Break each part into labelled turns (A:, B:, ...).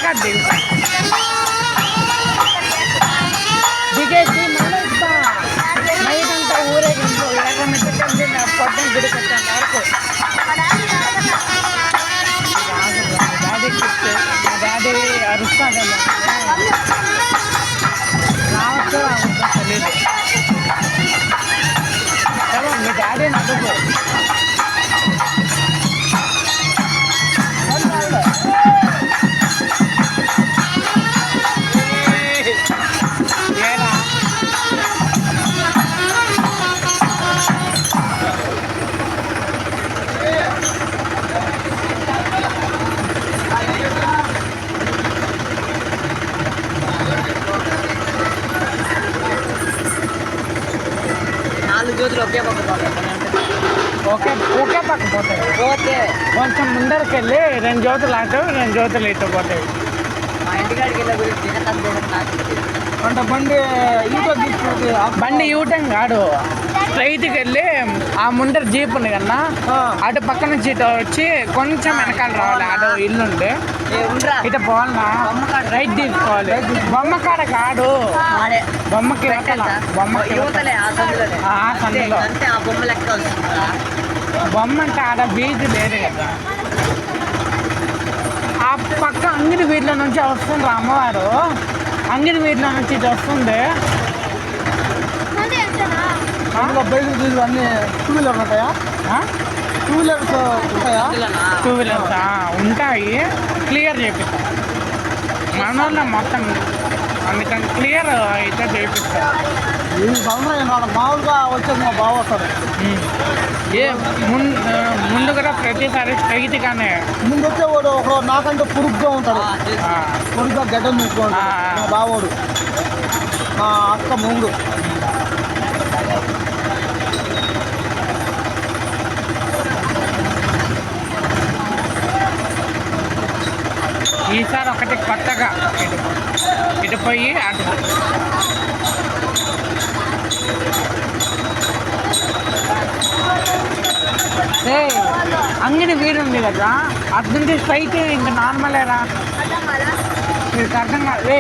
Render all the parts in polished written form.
A: మెట్టకాడ దిగుతా దిగేసి మళ్ళీ ఇస్తా నైట్ అంతా ఊరేగింపు ఇలాగ మెట్టకండి పొద్దున్న గుడికి వచ్చాను వరకు డాడీ చెప్తే మా డాడీ అరుస్తాడేమో రావచ్చు రావచ్చు తెలీదు చలో మీ డాడీ అడుగు ఒకే పక్క పోతాయి కొంచెం ముందరికి వెళ్ళి 2 జ్యోతులు అటు 2 జ్యోతులు ఇటు పోతాయి
B: మా ఇంటికాడికి వెళ్ళే గురించి
C: అంటే
A: బండి యూటర్న్ కాడు స్ట్రైట్కి వెళ్ళి ఆ ముందర జీప్ ఉంది కన్నా అటు పక్క నుంచి ఇటు వచ్చి కొంచెం వెనకాల రావాలి అటు ఇల్లుండి ఇటు పోవాలన్నా రైట్ తీసుకోవాలి బొమ్మకాడ కాడు బొమ్మకి బొమ్మకి బొమ్మ అంటే ఆడ బీచ్ లేదు కదా ఆ పక్క అంగిడి వీటిలో నుంచి వస్తుంది అమ్మవారు అంగిడి వీటిలో నుంచి ఇటు వస్తుంది
C: బైక్ అన్నీ 2 వీలర్ ఉంటాయా 2 వీలర్స్ ఉంటాయా
A: 2 వీలర్స్ ఉంటాయి క్లియర్ చేపిస్తాం మన వల్ల మొత్తం అందుకని క్లియర్ అయితే చేపిస్తాం
C: మామూలుగా వచ్చేది మా బావ వస్తాడు
A: ముందు కూడా ప్రతిసారి స్ట్రైట్గానే
C: ముందు వచ్చేవాడు ఒక నాకంటే పురుగ్గా ఉంటాడు పురుగ్గా గడ్డం తీసుకుంటాడు మా బావోడు మా అక్క ముందు
A: ఈసారి ఒకటి కొత్తగా ఇటు పోయి అటు అంగడి వీడు ఉంది కదా అటు నుంచి స్ట్రైట్ ఇంకా నార్మలేరా మీకు అర్థం కాదు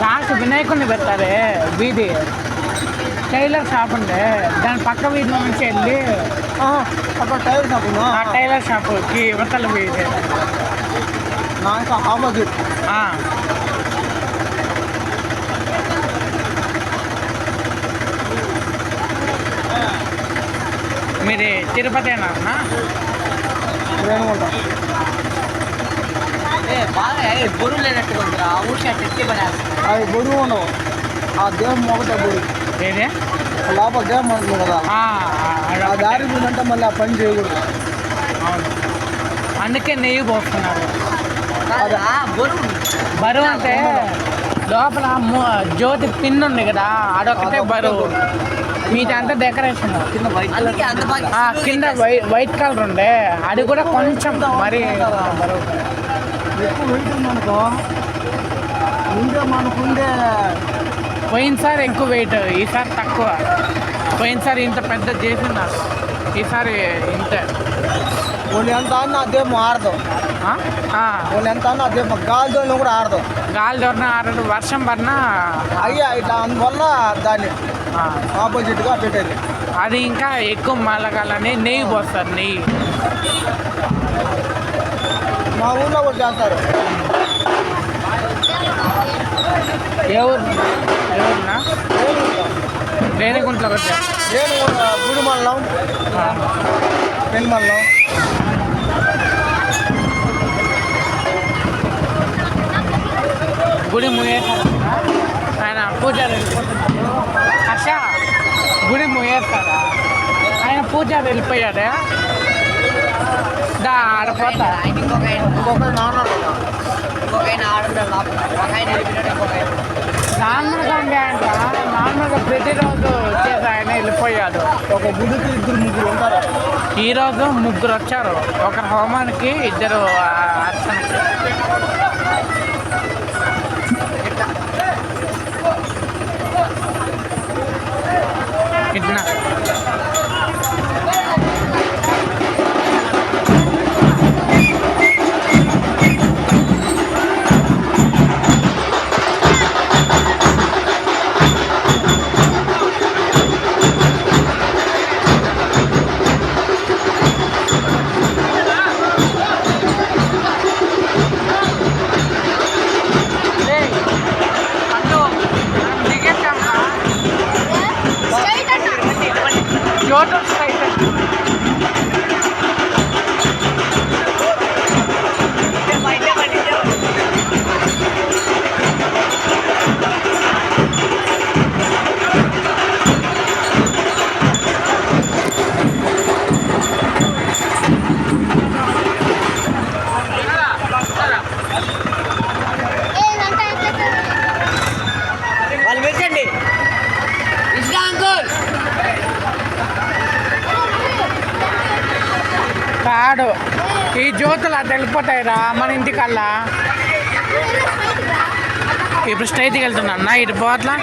A: లాస్ట్ వినాయకుడిని పెడతారే వీధి టైలర్ షాప్ ఉండే దాని పక్క వీధిలో నుంచి వెళ్ళి
C: అక్కడ టైలర్ షాప్
A: ఆ టైలర్ షాప్కి ఇవతల వీధి
C: ఆపోజిట్
A: మీది తిరుపతేనా
B: బరువు లేనట్టుగా
C: అవి బరువు ఉండవు ఆ దేవం ఒకటే బరువు
A: ఏదే
C: లోపల దేవం ఉంటుంది కదా ఆ దారి ఉందంటే మళ్ళీ ఆ పని చేయకూడదు
A: అవును అందుకే నెయ్యి పోస్తున్నారు బరువు అంటే లోపల జ్యోతి పిన్ ఉంది కదా అదొకటే బరువు మీదంతా డెకరేషన్ కింద వైట్ కలర్ ఉండే అది కూడా కొంచెం మరి బరువు
C: ఎక్కువ వెయిట్ ఉందనుకో ఉండే మనకుండే
A: పోయినసారి ఎక్కువ వెయిట్ ఈసారి తక్కువ పోయినసారి ఇంత పెద్ద చేసినారు ఈసారి ఇంతే
C: వాళ్ళు ఎంత అన్న అదేమో ఆడదు వాళ్ళు ఎంత అన్న అదేమో గాలి జోన్లో కూడా ఆడదు
A: గాలి జోన్న ఆడదు వర్షం పడినా
C: అయ్యా ఇట్లా అందువల్ల దాన్ని ఆపోజిట్గా పెట్టేది
A: అది ఇంకా ఎక్కువ మలగాలని నెయ్యి పోస్తారు నెయ్యి
C: మా ఊళ్ళో కూడా చేస్తారు
A: ఎవరున్నా రేణిగుంటలో వచ్చా
C: గుడి మండలం పెన్ మండలం
A: గుడి ముయ్యేస్తారా ఆయన పూజారి హర్ష గుడి ముయ్యేస్తారా ఆయన పూజారి వెళ్ళిపోయాడే దా ఆడపోతా నార్మల్గా ఉండే అంట నార్మల్గా ప్రతిరోజు వచ్చేసి ఆయన వెళ్ళిపోయాడు
C: ఒక గుడికి 2-3 ఉంటారు
A: ఈరోజు 3 వచ్చారు ఒకరు హోమానికి 2 అర్చనకి ఇట్లా తెలిపోతాయిరా మన ఇంటికల్లా. ఇప్పుడు స్ట్రైట్కి వెళ్తున్నా ఇటు పోట్లా.